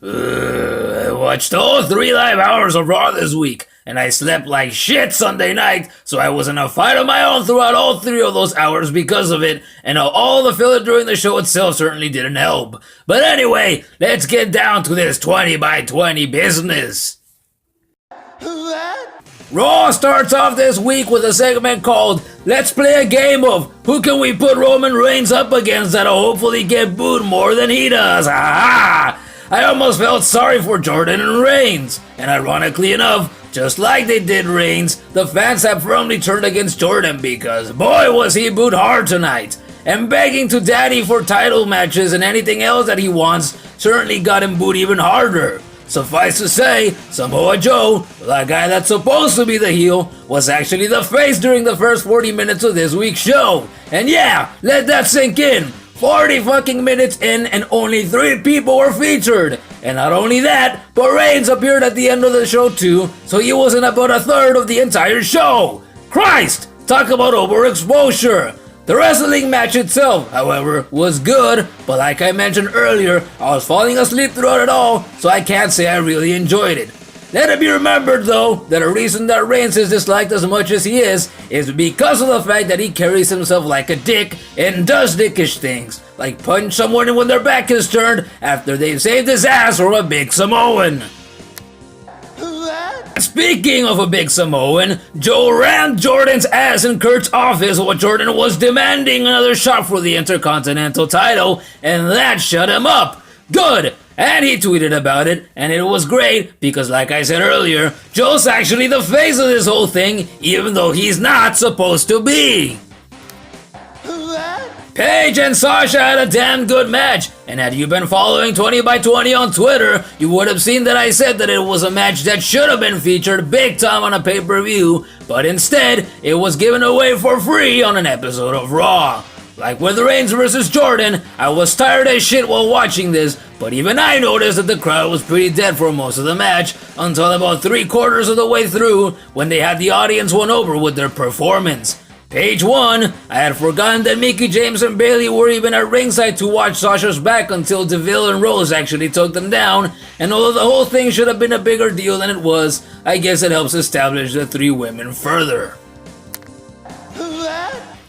I watched all 3 live hours of Raw this week, and I slept like shit Sunday night, so I was in a fight of my own throughout all 3 of those hours because of it, and all the filler during the show itself certainly didn't help. But anyway, let's get down to this 20 by 20 business. Raw starts off this week with a segment called Let's Play a Game of Who Can We Put Roman Reigns Up Against that'll hopefully get booed more than he does. Ha! I almost felt sorry for Jordan and Reigns, and ironically enough, just like they did Reigns, the fans have firmly turned against Jordan because boy was he booed hard tonight, and begging to daddy for title matches and anything else that he wants certainly got him booed even harder. Suffice to say, Samoa Joe, the guy that's supposed to be the heel, was actually the face during the first 40 minutes of this week's show. And yeah, let that sink in. 40 fucking minutes in and only 3 people were featured. And not only that, but Reigns appeared at the end of the show too, so he was in about a third of the entire show. Christ! Talk about overexposure! The wrestling match itself, however, was good, but like I mentioned earlier, I was falling asleep throughout it all, so I can't say I really enjoyed it. Let it be remembered though, that a reason that Reigns is disliked as much as he is because of the fact that he carries himself like a dick and does dickish things, like punch someone when their back is turned after they've saved his ass from a big Samoan. Speaking of a big Samoan, Joe rammed Jordan's ass in Kurt's office while Jordan was demanding another shot for the Intercontinental title, and that shut him up. Good! And he tweeted about it, and it was great because like I said earlier, Joe's actually the face of this whole thing, even though he's not supposed to be. Paige and Sasha had a damn good match, and had you been following 20 by 20 on Twitter, you would have seen that I said that it was a match that should have been featured big time on a pay-per-view, but instead, it was given away for free on an episode of Raw. Like with Reigns vs. Jordan, I was tired as shit while watching this, but even I noticed that the crowd was pretty dead for most of the match, until about 3/4 of the way through, when they had the audience won over with their performance. Page 1, I had forgotten that Mickie James and Bayley were even at ringside to watch Sasha's back until Deville and Rose actually took them down, and although the whole thing should have been a bigger deal than it was, I guess it helps establish the 3 women further.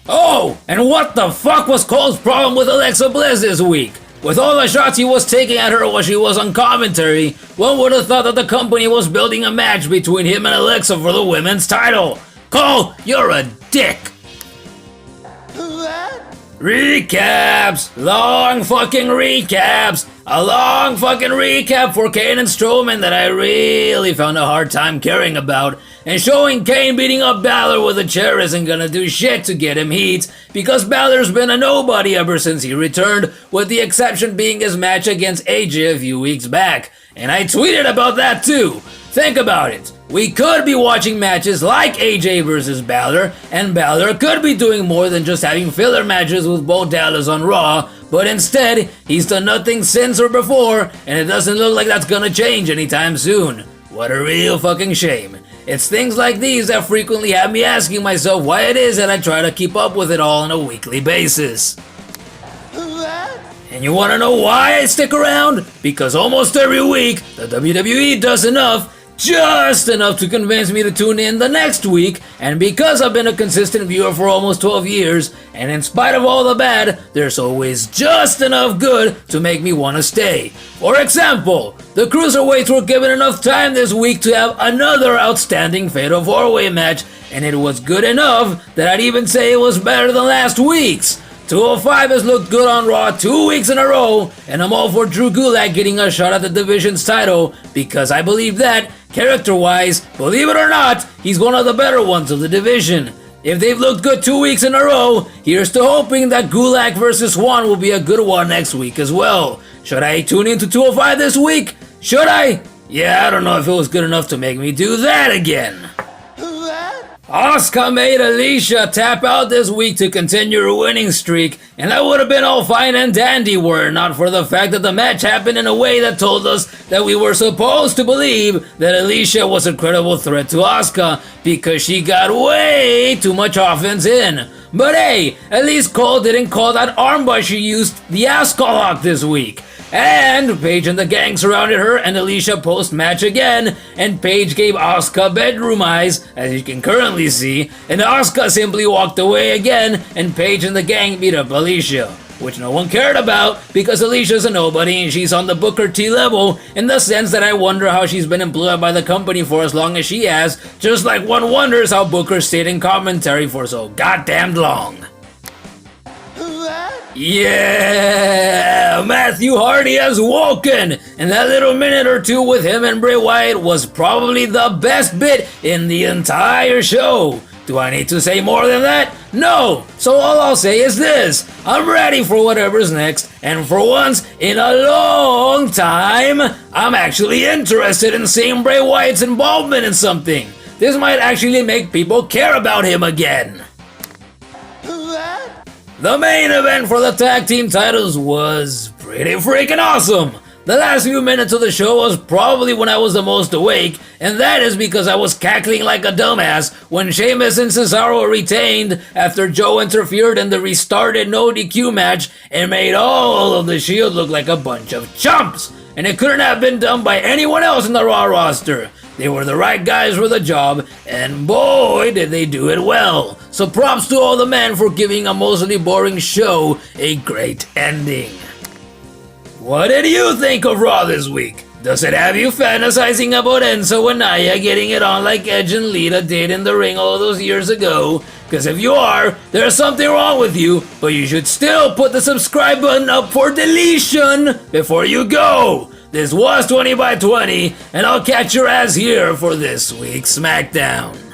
Oh, and what the fuck was Cole's problem with Alexa Bliss this week? With all the shots he was taking at her while she was on commentary, one would have thought that the company was building a match between him and Alexa for the women's title. Cole, you're a dick! Recaps! Long fucking recaps! A long fucking recap for Kane and Strowman that I really found a hard time caring about, and showing Kane beating up Balor with a chair isn't gonna do shit to get him heat, because Balor's been a nobody ever since he returned, with the exception being his match against AJ a few weeks back, and I tweeted about that too. Think about it. We could be watching matches like AJ vs. Balor, and Balor could be doing more than just having filler matches with Bo Dallas on Raw, but instead, he's done nothing since or before, and it doesn't look like that's gonna change anytime soon. What a real fucking shame. It's things like these that frequently have me asking myself why it is that I try to keep up with it all on a weekly basis. And you wanna know why I stick around? Because almost every week, the WWE does enough, just enough to convince me to tune in the next week, and because I've been a consistent viewer for almost 12 years, and in spite of all the bad, there's always just enough good to make me want to stay. For example, the Cruiserweights were given enough time this week to have another outstanding Fatal 4-Way match, and it was good enough that I'd even say it was better than last week's. 205 has looked good on Raw 2 weeks in a row, and I'm all for Drew Gulak getting a shot at the division's title, because I believe that, character-wise, believe it or not, he's one of the better ones of the division. If they've looked good 2 weeks in a row, here's to hoping that Gulak vs. Swan will be a good one next week as well. Should I tune into 205 this week? Should I? Yeah, I don't know if it was good enough to make me do that again. Asuka made Alicia tap out this week to continue her winning streak, and that would have been all fine and dandy were it not for the fact that the match happened in a way that told us that we were supposed to believe that Alicia was a credible threat to Asuka because she got way too much offense in. But hey, at least Cole didn't call that armbar she used the Ascot Lock this week. And Paige and the gang surrounded her and Alicia post-match again, and Paige gave Asuka bedroom eyes, as you can currently see, and Asuka simply walked away again, and Paige and the gang beat up Alicia, which no one cared about because Alicia's a nobody and she's on the Booker T level, in the sense that I wonder how she's been employed by the company for as long as she has, just like one wonders how Booker stayed in commentary for so goddamn long. Yeah, Matthew Hardy has woken, and that little minute or two with him and Bray Wyatt was probably the best bit in the entire show. Do I need to say more than that? No! So all I'll say is this: I'm ready for whatever's next, and for once in a long time, I'm actually interested in seeing Bray Wyatt's involvement in something. This might actually make people care about him again. The main event for the tag team titles was pretty freaking awesome. The last few minutes of the show was probably when I was the most awake, and that is because I was cackling like a dumbass when Sheamus and Cesaro retained after Joe interfered in the restarted no DQ match and made all of the Shield look like a bunch of chumps. And it couldn't have been done by anyone else in the Raw roster. They were the right guys for the job, and boy did they do it well. So props to all the men for giving a mostly boring show a great ending. What did you think of Raw this week? Does it have you fantasizing about Enzo and Nia getting it on like Edge and Lita did in the ring all those years ago? Because if you are, there's something wrong with you, but you should still put the subscribe button up for deletion before you go. This was 20 by 20, and I'll catch your ass here for this week's SmackDown.